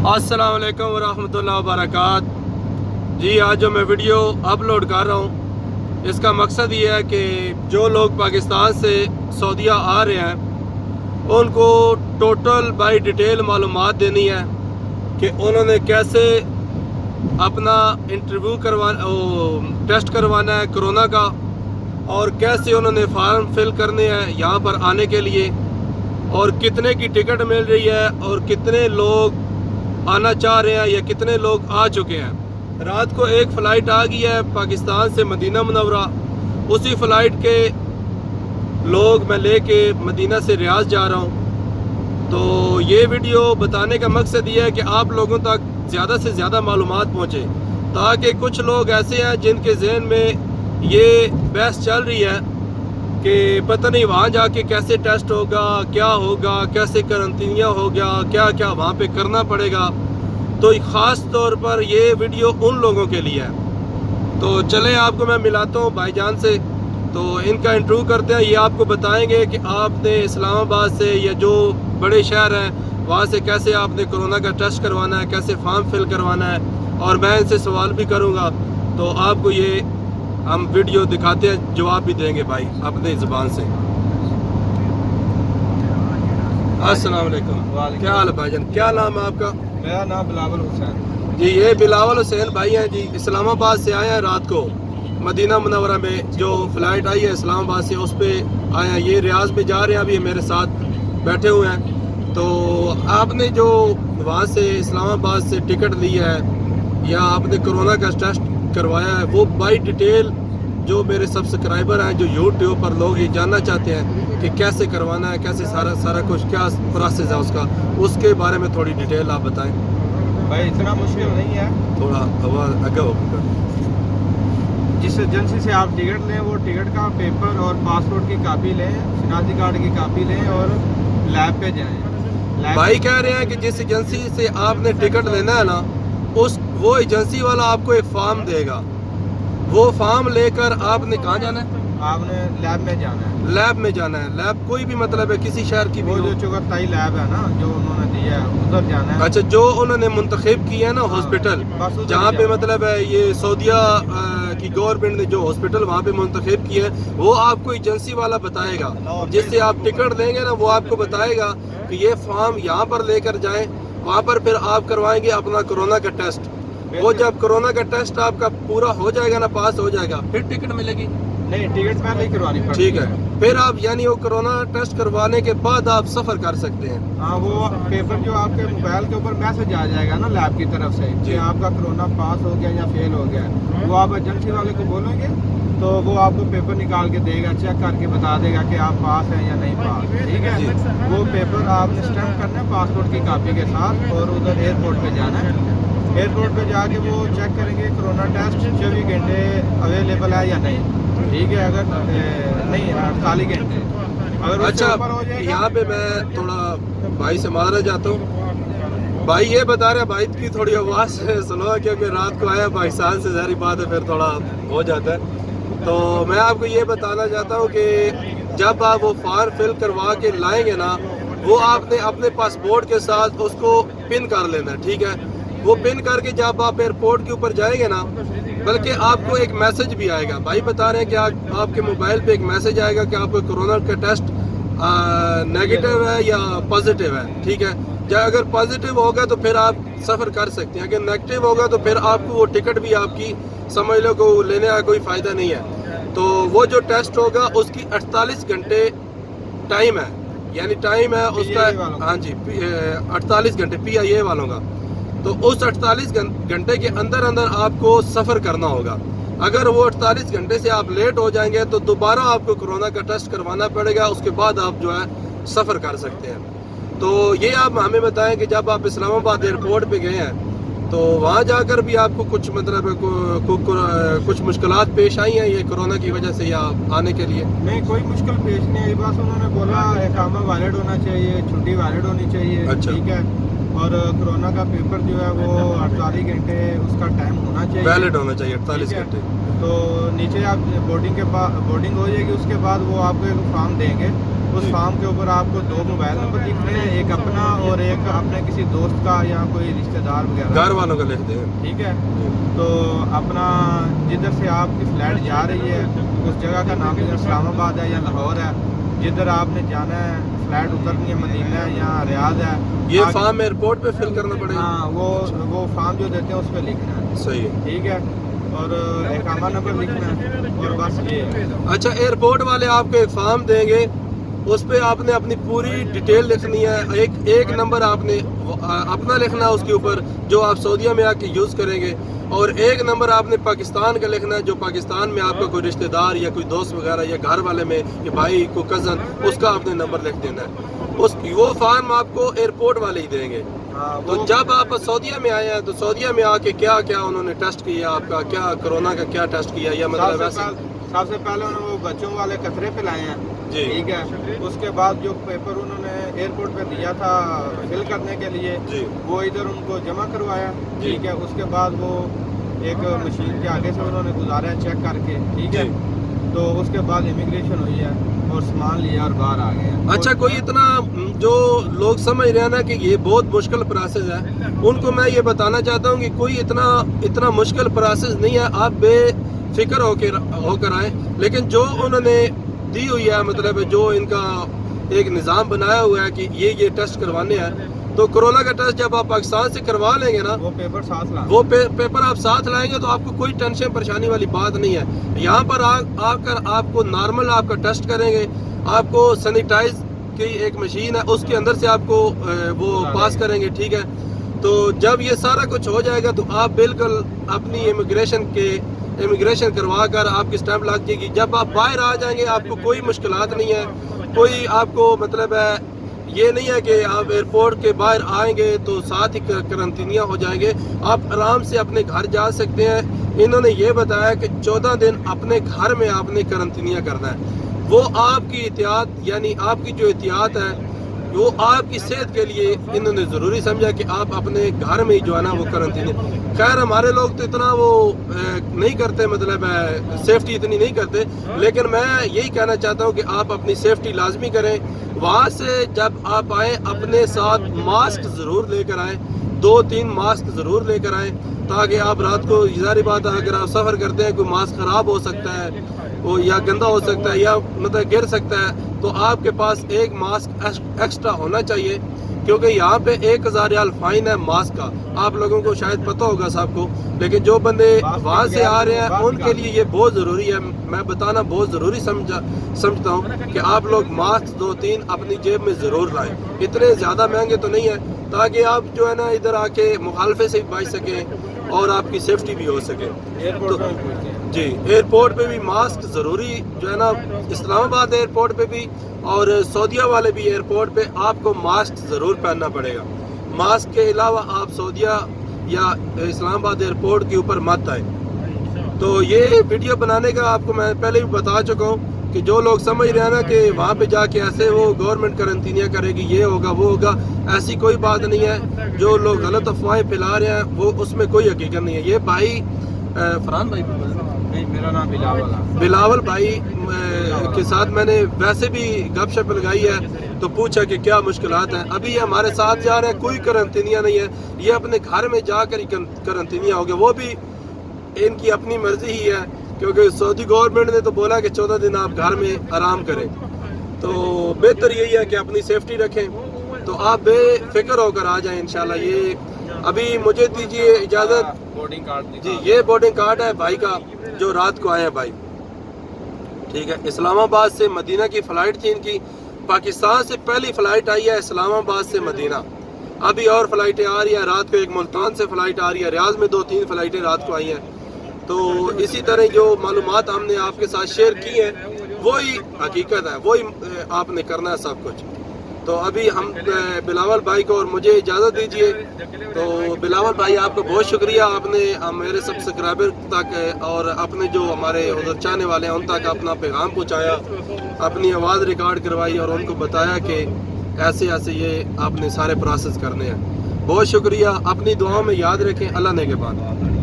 अस्सलाम वालेकुम वरहमतुल्लाहि वबरकात। जी आज जो मैं वीडियो अपलोड कर रहा हूँ इसका मकसद ये है कि जो लोग पाकिस्तान से सऊदीया आ रहे हैं उनको टोटल बाई डिटेल मालूमात देनी है कि उन्होंने कैसे अपना इंटरव्यू टेस्ट करवाना है कोरोना का, और कैसे उन्होंने फॉर्म फिल करने हैं यहाँ पर आने के लिए, और कितने की टिकट मिल रही है, और कितने लोग आना चाह रहे हैं या कितने लोग आ चुके हैं। रात को एक फ़्लाइट आ गई है पाकिस्तान से मदीना मुनव्वरा, उसी फ़्लाइट के लोग मैं लेके मदीना से रियाज जा रहा हूँ। तो ये वीडियो बताने का मकसद ये है कि आप लोगों तक ज़्यादा से ज़्यादा मालूमात पहुँचे, ताकि कुछ लोग ऐसे हैं जिनके जहन में ये बहस चल रही है कि पता नहीं वहाँ जाके कैसे टेस्ट होगा, क्या होगा, कैसे करंतिनिया होगा, क्या क्या वहाँ पे करना पड़ेगा। तो ख़ास तौर पर ये वीडियो उन लोगों के लिए है। तो चलें आपको मैं मिलाता हूँ भाईजान से, तो इनका इंटरव्यू करते हैं। ये आपको बताएंगे कि आपने इस्लामाबाद से या जो बड़े शहर हैं वहाँ से कैसे आपने कोरोना का टेस्ट करवाना है, कैसे फॉर्म फिल करवाना है, और मैं इनसे सवाल भी करूँगा। तो आपको ये हम वीडियो दिखाते हैं, जवाब भी देंगे भाई अपनी ज़ुबान से। अस्सलाम वालेकुम, क्या हाल है भाईजान, क्या नाम है आपका? मेरा नाम बिलावल हुसैन। जी ये बिलावल हुसैन भाई हैं जी, इस्लामाबाद से आए हैं। रात को मदीना मुनव्वरा में जो फ़्लाइट आई है इस्लामाबाद से उस पर आए हैं। ये रियाज में जा रहे हैं, अभी मेरे साथ बैठे हुए हैं। तो आपने जो वहाँ से इस्लामाबाद से टिकट ली है या आपने कोरोना का टेस्ट करवाया है, वो बाई डिटेल जो मेरे सब्सक्राइबर हैं, जो यूट्यूब पर लोग ये जानना चाहते हैं कि कैसे करवाना है, कैसे सारा कुछ क्या प्रोसेस है उसका, उसके बारे में थोड़ी डिटेल आप बताएं। भाई इतना मुश्किल नहीं है, थोड़ा आवाज़ आगे होकर। जिस एजेंसी से आप टिकट लें वो टिकट का पेपर और पासपोर्ट की कापी लें, शनाख्ती कार्ड की कापी लें और लैब पे जाएं। भाई कह रहे हैं कि जिस एजेंसी से आपने टिकट लेना है ना, वो एजेंसी वाला आपको एक फॉर्म देगा, वो फॉर्म लेकर आपने कहाँ जाना है? आपने लैब में जाना है। लैब में जाना है। लैब कोई भी मतलब है किसी शहर की भी वो हो। जो चुगताई लैब है ना जो उन्होंने दिया है उधर जाना है। अच्छा, जो उन्होंने मुंतखब किया है ना हॉस्पिटल, जहाँ पे मतलब है ये सऊदीया की गवर्नमेंट ने जो हॉस्पिटल वहाँ पे मुंतखब किया है, वो आपको एजेंसी वाला बताएगा। जिससे आप टिकट लेंगे ना वो आपको बताएगा कि ये फॉर्म यहाँ पर लेकर जाएं, वहाँ पर फिर आप करवाएंगे अपना कोरोना का टेस्ट। वो जब कोरोना का टेस्ट आपका पूरा हो जाएगा ना, पास हो जाएगा, फिर टिकट मिलेगी। नहीं, टिकट पहले ही करवानी पड़ेगी। ठीक है, फिर आप यानी वो कोरोना टेस्ट करवाने के बाद आप सफ़र कर सकते हैं। हाँ, वो पेपर जो आपके मोबाइल के ऊपर मैसेज आ जाएगा ना लैब की तरफ से कि आपका कोरोना पास हो गया या फेल हो गया, वो आप एजेंसी वाले को बोलेंगे तो वो आपको पेपर निकाल के देगा, चेक करके बता देगा कि आप पास हैं या नहीं पास। ठीक है, वो पेपर आपने स्टैम्प करना है पासपोर्ट की कापी के साथ और उधर एयरपोर्ट पे जाना है। एयरपोर्ट पे जाके वो चेक करेंगे कोरोना टेस्ट 24 घंटे अवेलेबल है या नहीं। ठीक है, अगर नहीं 48 घंटे अगर अच्छा, यहाँ पे मैं थोड़ा भाई से मारा जाता हूँ। भाई ये बता रहे भाई की थोड़ी आवाज़ सुनो, क्योंकि रात को आया पाकिस्तान से, ज़ाहिर बात है फिर थोड़ा हो जाता है। तो मैं आपको ये बताना चाहता हूँ कि जब आप वो फॉर्म फिल करवा के लाएंगे ना, वो आपने अपने पासपोर्ट के साथ उसको पिन कर लेना है। ठीक है, वो पिन करके जब आप एयरपोर्ट के ऊपर जाएंगे ना, बल्कि आपको एक मैसेज भी आएगा। भाई बता रहे हैं कि आपके मोबाइल पे एक मैसेज आएगा कि आपका कोरोना का टेस्ट नेगेटिव है या पॉजिटिव है। ठीक है, जब अगर पॉजिटिव होगा तो फिर आप सफ़र कर सकते हैं, अगर नेगेटिव होगा तो फिर आपको वो टिकट भी आपकी समझ लो को लेने का कोई फ़ायदा नहीं है। तो वो जो टेस्ट होगा उसकी 48 घंटे टाइम है, यानी टाइम है उसका। हाँ जी, 48 घंटे PIA वालों का। तो उस 48 घंटे के अंदर आपको सफ़र करना होगा। अगर वो 48 घंटे से आप लेट हो जाएंगे तो दोबारा आपको कोरोना का टेस्ट करवाना पड़ेगा, उसके बाद आप जो है सफ़र कर सकते हैं। तो ये आप हमें बताएं कि जब आप इस्लामाबाद एयरपोर्ट पे गए हैं तो वहाँ जाकर भी आपको कुछ मतलब कुछ मुश्किलात पेश आई हैं ये कोरोना की वजह से या आने के लिए? नहीं, कोई मुश्किल पेश नहीं आई, बस उन्होंने बोला इकामा वैलिड होना चाहिए, छुट्टी वैलिड होनी चाहिए। अच्छा। ठीक है, और कोरोना का पेपर जो है वो 48 घंटे उसका टाइम होना चाहिए, वैलिड होना चाहिए 48 घंटे। तो नीचे आप बोर्डिंग हो जाएगी, उसके बाद वो आपको एक फॉर्म देंगे, उस फॉर्म के ऊपर आपको 2 मोबाइल नंबर लिखने हैं, एक अपना और एक अपने किसी दोस्त का या कोई रिश्तेदार वगैरह, घर वालों का लिखते हैं। ठीक है। तो अपना जिधर से आपकी फ्लैट जा रही है उस जगह का नाम, इधर इस्लामाबाद है या लाहौर है, जिधर आपने जाना है, फ्लैट उतरनी है मदीना है या रियाद है, ये फॉर्म एयरपोर्ट पे फिल करना पड़ेगा? हाँ, वो फॉर्म जो देते हैं उस पर लिखना है। सही है, ठीक है। और इकामा नंबर लिखना है और बस ये। अच्छा, एयरपोर्ट वाले आपको एक फॉर्म देंगे, उस पे आपने अपनी पूरी डिटेल लिखनी है। एक नंबर आपने अपना लिखना है उसके ऊपर जो आप सऊदीया में आके यूज़ करेंगे, और एक नंबर आपने पाकिस्तान का लिखना है जो पाकिस्तान में आपका कोई रिश्तेदार या कोई दोस्त वगैरह या घर वाले में कि भाई को कज़न, उसका आपने नंबर लिख देना है। वो फॉर्म आपको एयरपोर्ट वाले ही देंगे। तो जब आप सऊदीया में आए हैं तो सऊदीया में आके क्या क्या उन्होंने टेस्ट किया आपका, क्या कोरोना का क्या टेस्ट किया, या मतलब वैसे? सबसे पहले उन्होंने वो बच्चों वाले कतरे पिलाए हैं, ठीक है। उसके बाद जो पेपर उन्होंने एयरपोर्ट पे दिया था फिल करने के लिए, वो इधर उनको जमा करवाया, ठीक है। उसके बाद वो एक मशीन के आगे से उन्होंने गुजारा है चेक करके, ठीक है। तो उसके बाद इमिग्रेशन हुई है और सामान लिया और बाहर आ गए। अच्छा, कोई इतना जो लोग समझ रहे हैं ना कि ये बहुत मुश्किल प्रोसेस है, उनको मैं ये बताना चाहता हूँ कि कोई इतना मुश्किल प्रोसेस नहीं है। आप बेफिक्र होकर आए, लेकिन जो उन्होंने दी हुई है, मतलब जो इनका एक निज़ाम बनाया हुआ है कि ये टेस्ट करवाने हैं, तो कोरोना का टेस्ट जब आप पाकिस्तान से करवा लेंगे ना, वो पेपर साथ लाएंगे, वो पेपर आप साथ लाएंगे तो आपको कोई टेंशन परेशानी वाली बात नहीं है। यहाँ पर आकर आपको नॉर्मल आपका टेस्ट करेंगे, आपको सैनिटाइज की एक मशीन है उसके अंदर से आपको वो पास करेंगे, ठीक है। तो जब ये सारा कुछ हो जाएगा तो आप बिल्कुल अपनी इमिग्रेशन करवा कर आपकी स्टैंप लग जाएगी। जब आप बाहर आ जाएंगे आपको कोई मुश्किलात नहीं है, कोई आपको मतलब है ये नहीं है कि आप एयरपोर्ट के बाहर आएंगे तो साथ ही करंतिनिया हो जाएंगे। आप आराम से अपने घर जा सकते हैं। इन्होंने ये बताया कि 14 दिन अपने घर में आपने करंतिनिया करना है। वो आपकी एहतियात, यानी आपकी जो एहतियात है वो आपकी सेहत के लिए इन्होंने ज़रूरी समझा कि आप अपने घर में ही जो है ना वो करंतिनिया। खैर हमारे लोग तो इतना वो नहीं करते, मतलब सेफ्टी इतनी नहीं करते, लेकिन मैं यही कहना चाहता हूँ कि आप अपनी सेफ्टी लाजमी करें। वहाँ से जब आप आए अपने साथ मास्क ज़रूर लेकर आएँ, 2-3 मास्क ज़रूर लेकर आएँ, ताकि आप रात को, ज़ाहिर बात है अगर आप सफ़र करते हैं कोई मास्क ख़राब हो सकता है वो, या गंदा हो सकता है, या मतलब गिर सकता है, तो आपके पास एक मास्क एक्स्ट्रा होना चाहिए, क्योंकि यहाँ पे 1000 रियाल फाइन है मास्क का। आप लोगों को शायद पता होगा सबको, लेकिन जो बंदे वहाँ से आ रहे हैं उनके लिए ये बहुत ज़रूरी है, मैं बताना बहुत ज़रूरी समझता हूँ कि आप लोग मास्क 2-3 अपनी जेब में ज़रूर लाएं। इतने ज़्यादा महंगे तो नहीं है, ताकि आप जो है ना इधर आके मुखालफे से बच सकें और आपकी सेफ्टी भी हो सके। जी, एयरपोर्ट पे भी मास्क ज़रूरी जो है ना, इस्लामाबाद एयरपोर्ट पे भी और सऊदीया वाले भी एयरपोर्ट पे आपको मास्क ज़रूर पहनना पड़ेगा। मास्क के अलावा आप सऊदीया या इस्लामाबाद एयरपोर्ट के ऊपर मत आए। तो ये वीडियो बनाने का आपको मैं पहले भी बता चुका हूँ कि जो लोग समझ रहे हैं ना कि वहाँ पे जाके ऐसे वो गवर्नमेंट करंतिनिया करेगी, ये होगा वो होगा, ऐसी कोई बात नहीं है। जो लोग गलत अफवाहें फैला रहे हैं वो उसमें कोई हकीकत नहीं है। ये भाई फरहान भाई, नहीं मेरा नाम बिलावल भाई के साथ मैंने वैसे भी गपशप लगाई है, तो पूछा कि क्या मुश्किलात हैं। अभी ये हमारे साथ जा रहे हैं, कोई करंतिनिया नहीं है, ये अपने घर में जाकर ही करंतिनिया हो गया। वो भी इनकी अपनी मर्जी ही है, क्योंकि सऊदी गवर्नमेंट ने तो बोला कि 14 दिन आप घर में आराम करें। तो बेहतर यही है कि अपनी सेफ्टी रखें। तो आप बेफिक्र होकर आ जाएं इंशाल्लाह। ये अभी मुझे दीजिए इजाज़त, बोर्डिंग कार्ड जी, ये बोर्डिंग कार्ड है भाई का जो रात को आए हैं भाई, ठीक है। इस्लामाबाद से मदीना की फ़्लाइट थी इनकी, पाकिस्तान से पहली फ़्लाइट आई है इस्लामाबाद से मदीना। अभी और फ़्लाइटें आ रही हैं, रात को एक मुल्तान से फ़्लाइट आ रही है, रियाज में 2-3 फ़्लाइटें रात को आई हैं। तो इसी तरह जो मालूमात हमने आपके साथ शेयर की हैं वही हकीकत है, वही आपने करना है सब कुछ। तो अभी हम बिलावल भाई को और मुझे इजाज़त दीजिए। तो बिलावल भाई आपका बहुत शुक्रिया, आपने मेरे सब्सक्राइबर तक और अपने जो हमारे उधर चाहने वाले हैं उन तक अपना पैगाम पहुंचाया, अपनी आवाज़ रिकॉर्ड करवाई और उनको बताया कि ऐसे ऐसे ये आपने सारे प्रोसेस करने हैं। बहुत शुक्रिया, अपनी दुआओं में याद रखें। अल्लाह ने के बाद।